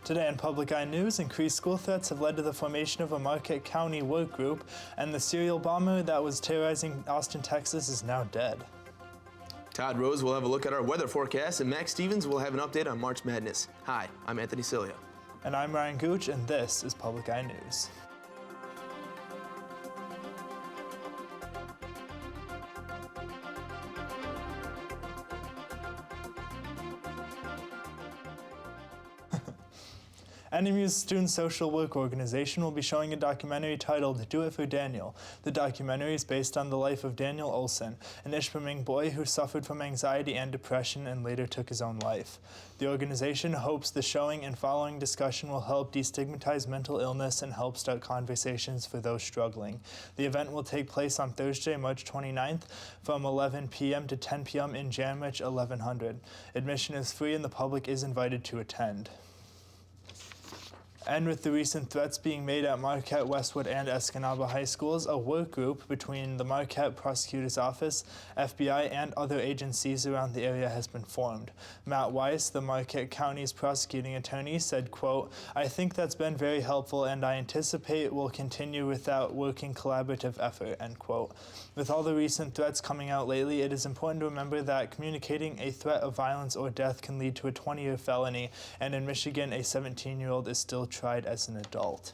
Today in Public Eye News, increased school threats have led to the formation of a Marquette County work group, and the serial bomber that was terrorizing Austin, Texas is now dead. Todd Rose will have a look at our weather forecast, and Max Stevens will have an update on March Madness. Hi, I'm Anthony Cilia. And I'm Ryan Gooch, and this is Public Eye News. NMU's Student Social Work Organization will be showing a documentary titled Do It for Daniel. The documentary is based on the life of Daniel Olson, an Ishpeming boy who suffered from anxiety and depression and later took his own life. The organization hopes the showing and following discussion will help destigmatize mental illness and help start conversations for those struggling. The event will take place on Thursday, March 29th from 11 p.m. to 10 p.m. in Janrich 1100. Admission is free and the public is invited to attend. And with the recent threats being made at Marquette, Westwood, and Escanaba High Schools, a work group between the Marquette Prosecutor's Office, FBI, and other agencies around the area has been formed. Matt Weiss, the Marquette County's prosecuting attorney, said, quote, "I think that's been very helpful and I anticipate will continue with that working collaborative effort," end quote. With all the recent threats coming out lately, it is important to remember that communicating a threat of violence or death can lead to a 20-year felony, and in Michigan, a 17-year-old is still tried as an adult.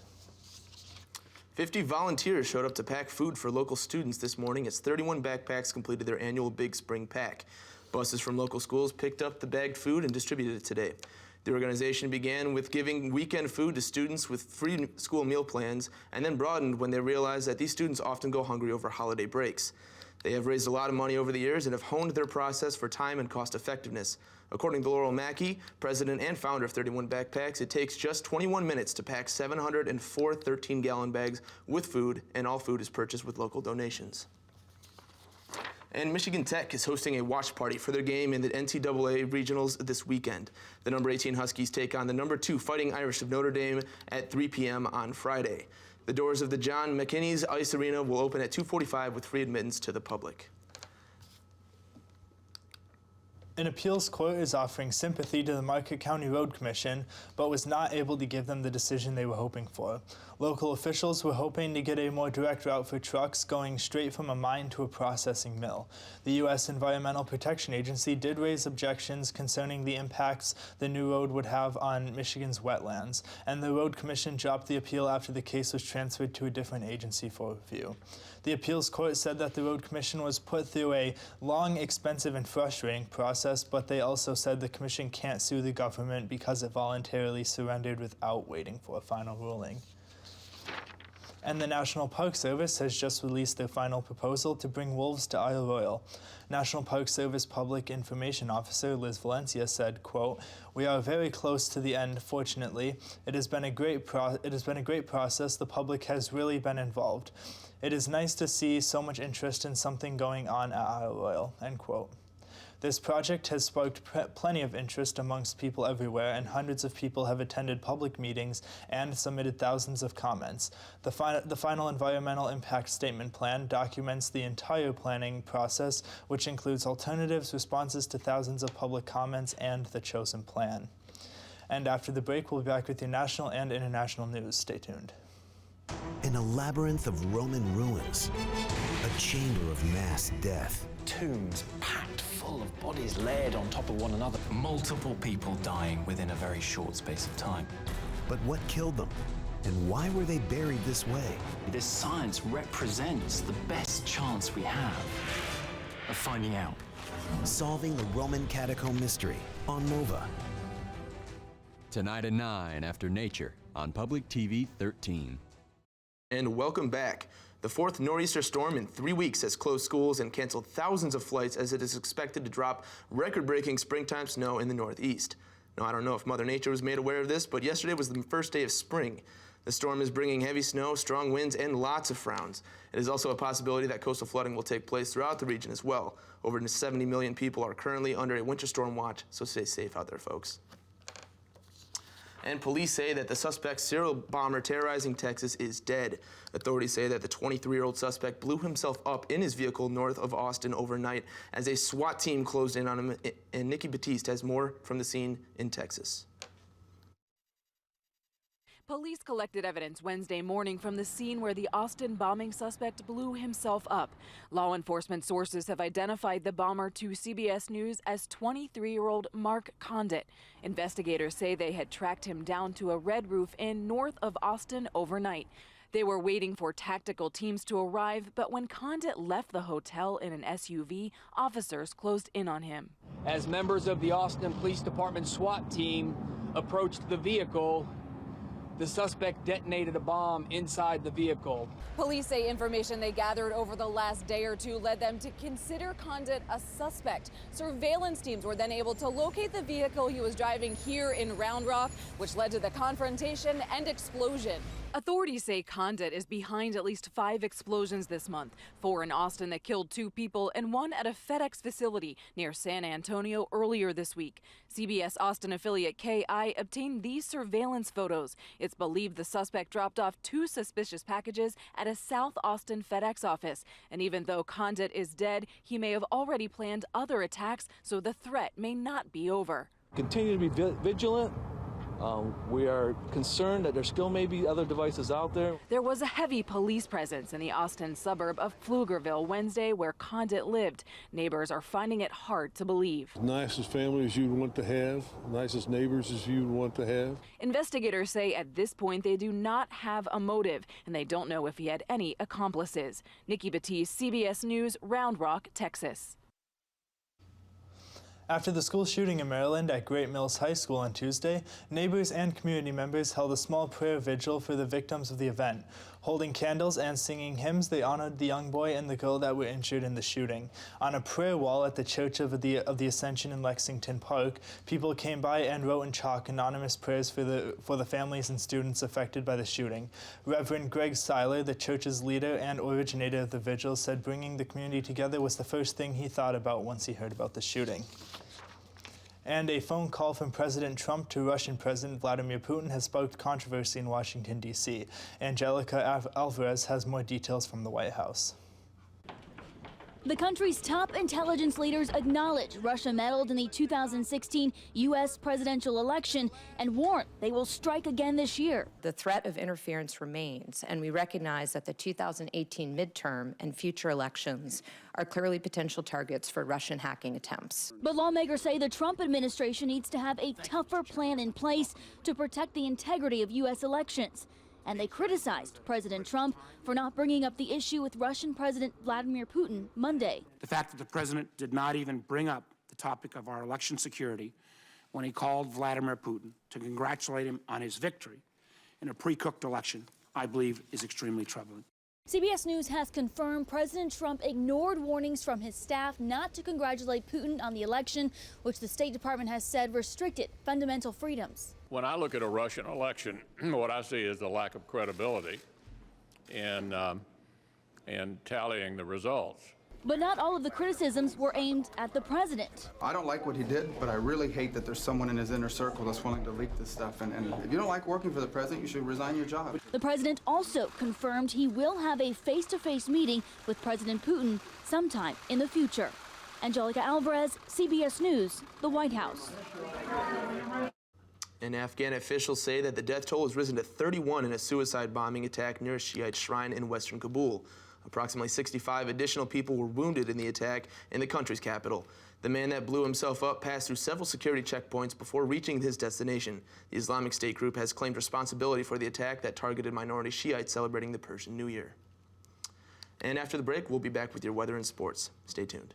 50 volunteers showed up to pack food for local students this morning as 31 backpacks completed their annual Big Spring Pack. Buses from local schools picked up the bagged food and distributed it today. The organization began with giving weekend food to students with free school meal plans and then broadened when they realized that these students often go hungry over holiday breaks. They have raised a lot of money over the years and have honed their process for time and cost effectiveness. According to Laurel Mackey, president and founder of 31 Backpacks, it takes just 21 minutes to pack 704 13-gallon bags with food, and all food is purchased with local donations. And Michigan Tech is hosting a watch party for their game in the NCAA Regionals this weekend. The number 18 Huskies take on the number 2 Fighting Irish of Notre Dame at 3 p.m. on Friday. The doors of the John McKinney's Ice Arena will open at 2:45 with free admittance to the public. An appeals court is offering sympathy to the Marquette County Road Commission, but was not able to give them the decision they were hoping for. Local officials were hoping to get a more direct route for trucks going straight from a mine to a processing mill. The U.S. Environmental Protection Agency did raise objections concerning the impacts the new road would have on Michigan's wetlands, and the Road Commission dropped the appeal after the case was transferred to a different agency for review. The appeals court said that the Road Commission was put through a long, expensive, and frustrating process, but they also said the commission can't sue the government because it voluntarily surrendered without waiting for a final ruling. And the National Park Service has just released their final proposal to bring wolves to Isle Royale. National Park Service Public Information Officer Liz Valencia said, quote, "We are very close to the end, fortunately. It has been a great process. The public has really been involved. It is nice to see so much interest in something going on at Isle Royale," end quote. This project has sparked plenty of interest amongst people everywhere, and hundreds of people have attended public meetings and submitted thousands of comments. The final environmental impact statement plan documents the entire planning process, which includes alternatives, responses to thousands of public comments, and the chosen plan. And after the break, we'll be back with your national and international news. Stay tuned. In a labyrinth of Roman ruins, a chamber of mass death. Tombs packed full of bodies layered on top of one another. Multiple people dying within a very short space of time. But what killed them? And why were they buried this way? This science represents the best chance we have of finding out. Solving the Roman catacomb mystery on Nova. Tonight at 9 after Nature on Public TV 13. And welcome back. The fourth nor'easter storm in 3 weeks has closed schools and canceled thousands of flights as it is expected to drop record-breaking springtime snow in the Northeast. Now, I don't know if Mother Nature was made aware of this, but yesterday was the first day of spring. The storm is bringing heavy snow, strong winds, and lots of frowns. It is also a possibility that coastal flooding will take place throughout the region as well. Over 70 million people are currently under a winter storm watch, so stay safe out there, folks. And police say that the suspect serial bomber terrorizing Texas is dead. Authorities say that the 23-year-old suspect blew himself up in his vehicle north of Austin overnight as a SWAT team closed in on him, and Nikki Batiste has more from the scene in Texas. Police collected evidence Wednesday morning from the scene where the Austin bombing suspect blew himself up. Law enforcement sources have identified the bomber to CBS News as 23-year-old Mark Condit. Investigators say they had tracked him down to a Red Roof Inn north of Austin overnight. They were waiting for tactical teams to arrive, but when Condit left the hotel in an SUV, officers closed in on him. As members of the Austin Police Department SWAT team approached the vehicle, the suspect detonated a bomb inside the vehicle. Police say information they gathered over the last day or two led them to consider Condit a suspect. Surveillance teams were then able to locate the vehicle he was driving here in Round Rock, which led to the confrontation and explosion. Authorities say Condit is behind at least 5 explosions this month, 4 in Austin that killed 2 people and 1 at a FedEx facility near San Antonio earlier this week. CBS Austin affiliate KI obtained these surveillance photos. It's believed the suspect dropped off 2 suspicious packages at a South Austin FedEx office. And even though Condit is dead, he may have already planned other attacks, so the threat may not be over. Continue to be vigilant. We are concerned that there still may be other devices out there. There was a heavy police presence in the Austin suburb of Pflugerville Wednesday, where Condit lived. Neighbors are finding it hard to believe. Nicest families you'd want to have, nicest neighbors as you'd want to have. Investigators say at this point they do not have a motive, and they don't know if he had any accomplices. Nikki Batiste, CBS News, Round Rock, Texas. After the school shooting in Maryland at Great Mills High School on Tuesday, neighbors and community members held a small prayer vigil for the victims of the event. Holding candles and singing hymns, they honored the young boy and the girl that were injured in the shooting. On a prayer wall at the Church of the Ascension in Lexington Park, people came by and wrote in chalk anonymous prayers for the families and students affected by the shooting. Reverend Greg Seiler, the church's leader and originator of the vigil, said bringing the community together was the first thing he thought about once he heard about the shooting. And a phone call from President Trump to Russian President Vladimir Putin has sparked controversy in Washington, D.C. Angelica Alvarez has more details from the White House. The country's top intelligence leaders acknowledge Russia meddled in the 2016 U.S. presidential election and warn they will strike again this year. The threat of interference remains, and we recognize that the 2018 midterm and future elections are clearly potential targets for Russian hacking attempts. But lawmakers say the Trump administration needs to have a tougher plan in place to protect the integrity of U.S. elections. And they criticized President Trump for not bringing up the issue with Russian President Vladimir Putin Monday. The fact that the president did not even bring up the topic of our election security when he called Vladimir Putin to congratulate him on his victory in a pre-cooked election, I believe is extremely troubling. CBS News has confirmed President Trump ignored warnings from his staff not to congratulate Putin on the election, which the State Department has said restricted fundamental freedoms. When I look at a Russian election, what I see is a lack of credibility in tallying the results. But not all of the criticisms were aimed at the president. I don't like what he did, but I really hate that there's someone in his inner circle that's willing to leak this stuff. And if you don't like working for the president, you should resign your job. The president also confirmed he will have a face-to-face meeting with President Putin sometime in the future. Angelica Alvarez, CBS News, the White House. And Afghan officials say that the death toll has risen to 31 in a suicide bombing attack near a Shiite shrine in western Kabul. Approximately 65 additional people were wounded in the attack in the country's capital. The man that blew himself up passed through several security checkpoints before reaching his destination. The Islamic State group has claimed responsibility for the attack that targeted minority Shiites celebrating the Persian New Year. And after the break, we'll be back with your weather and sports. Stay tuned.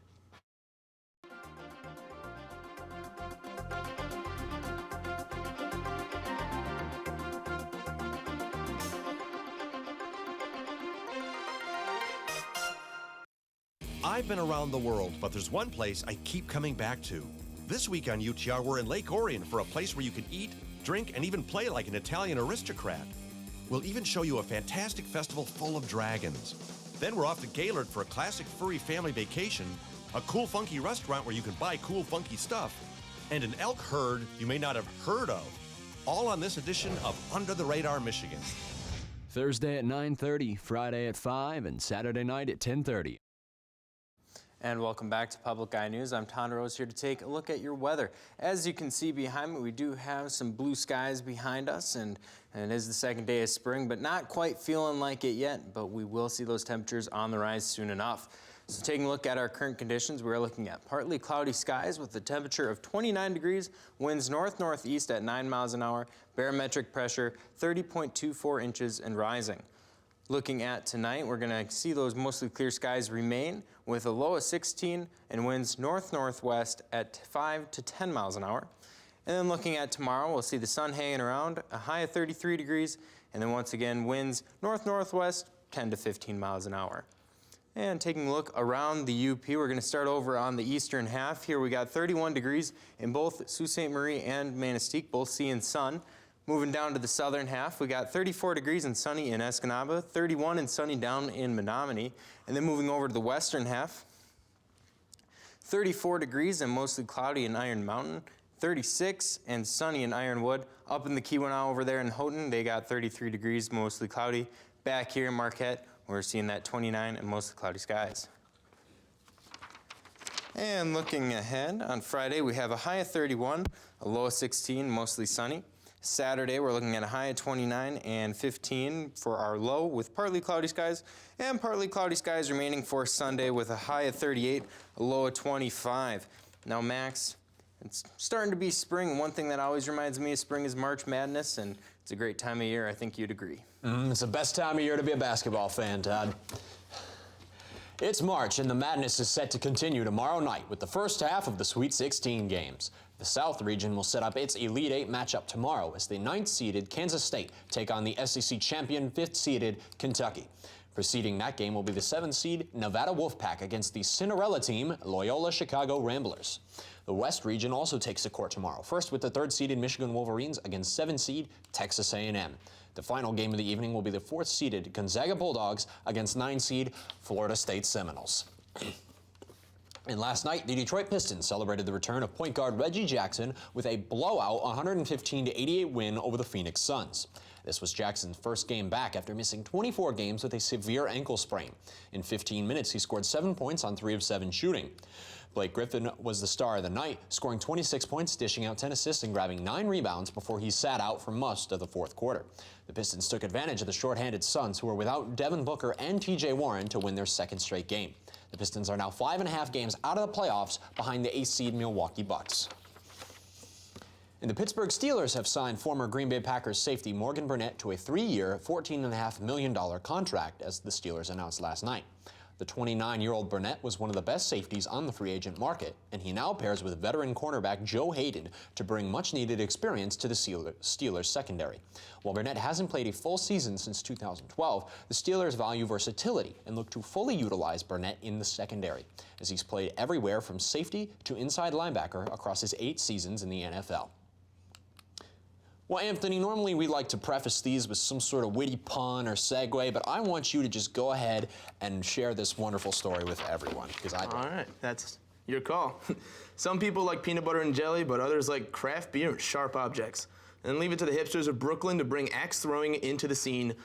I've been around the world, but there's one place I keep coming back to. This week on UTR, we're in Lake Orion for a place where you can eat, drink, and even play like an Italian aristocrat. We'll even show you a fantastic festival full of dragons. Then we're off to Gaylord for a classic furry family vacation, a cool funky restaurant where you can buy cool funky stuff, and an elk herd you may not have heard of. All on this edition of Under the Radar Michigan. Thursday at 9:30, Friday at 5, and Saturday night at 10:30. And welcome back to Public Eye News. I'm Ton Rose here to take a look at your weather. As you can see behind me, we do have some blue skies behind us, and it is the second day of spring, but not quite feeling like it yet, but we will see those temperatures on the rise soon enough. So taking a look at our current conditions, we're looking at partly cloudy skies with a temperature of 29 degrees, winds north-northeast at 9 miles an hour, barometric pressure 30.24 inches and rising. Looking at tonight, we're going to see those mostly clear skies remain with a low of 16 and winds north-northwest at 5 to 10 miles an hour. And then looking at tomorrow, we'll see the sun hanging around, a high of 33 degrees, and then once again, winds north-northwest 10 to 15 miles an hour. And taking a look around the UP, we're going to start over on the eastern half. Here we got 31 degrees in both Sault Ste. Marie and Manistee, both seeing sun. Moving down to the southern half, we got 34 degrees and sunny in Escanaba, 31 and sunny down in Menominee. And then moving over to the western half, 34 degrees and mostly cloudy in Iron Mountain, 36 and sunny in Ironwood. Up in the Keweenaw over there in Houghton, they got 33 degrees, mostly cloudy. Back here in Marquette, we're seeing that 29 and mostly cloudy skies. And looking ahead, on Friday, we have a high of 31, a low of 16, mostly sunny. Saturday, we're looking at a high of 29 and 15 for our low with partly cloudy skies, and partly cloudy skies remaining for Sunday with a high of 38, a low of 25. Now, Max, it's starting to be spring. One thing that always reminds me of spring is March Madness, and it's a great time of year. I think you'd agree. It's the best time of year to be a basketball fan, Todd. It's March, and the madness is set to continue tomorrow night with the first half of the Sweet 16 games. The South region will set up its Elite Eight matchup tomorrow as the 9th-seeded Kansas State take on the SEC champion 5th-seeded Kentucky. Preceding that game will be the 7th-seed Nevada Wolfpack against the Cinderella team Loyola Chicago Ramblers. The West region also takes the court tomorrow, first with the 3rd-seeded Michigan Wolverines against 7th-seed Texas A&M. The final game of the evening will be the 4th-seeded Gonzaga Bulldogs against 9th-seed Florida State Seminoles. And last night, the Detroit Pistons celebrated the return of point guard Reggie Jackson with a blowout 115-88 win over the Phoenix Suns. This was Jackson's first game back after missing 24 games with a severe ankle sprain. In 15 minutes, he scored 7 points on 3 of 7 shooting. Blake Griffin was the star of the night, scoring 26 points, dishing out 10 assists, and grabbing 9 rebounds before he sat out for most of the fourth quarter. The Pistons took advantage of the shorthanded Suns, who were without Devin Booker and T.J. Warren, to win their second straight game. The Pistons are now 5.5 games out of the playoffs behind the 8th-seed Milwaukee Bucks. And the Pittsburgh Steelers have signed former Green Bay Packers safety Morgan Burnett to a 3-year, $14.5 million contract, as the Steelers announced last night. The 29-year-old Burnett was one of the best safeties on the free agent market, and he now pairs with veteran cornerback Joe Hayden to bring much-needed experience to the Steelers secondary. While Burnett hasn't played a full season since 2012, the Steelers value versatility and look to fully utilize Burnett in the secondary, as he's played everywhere from safety to inside linebacker across his 8 seasons in the NFL. Well, Anthony, normally we like to preface these with some sort of witty pun or segue, but I want you to just go ahead and share this wonderful story with everyone, because I do. All right, that's your call. Some people like peanut butter and jelly, but others like craft beer and sharp objects. And leave it to the hipsters of Brooklyn to bring axe throwing into the scene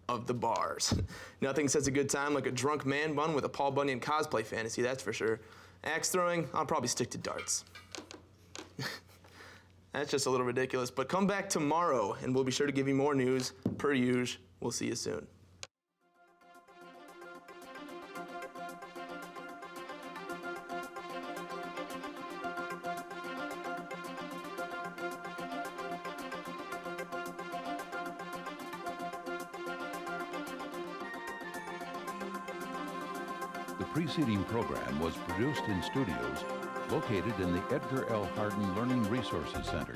of the bars. Nothing says a good time like a drunk man bun with a Paul Bunyan cosplay fantasy, that's for sure. Axe throwing, I'll probably stick to darts. That's just a little ridiculous, but come back tomorrow and we'll be sure to give you more news per usual. We'll see you soon. The preceding program was produced in studios located in the Edgar L. Hardin Learning Resources Center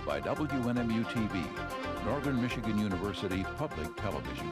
by WNMU-TV, Northern Michigan University Public Television.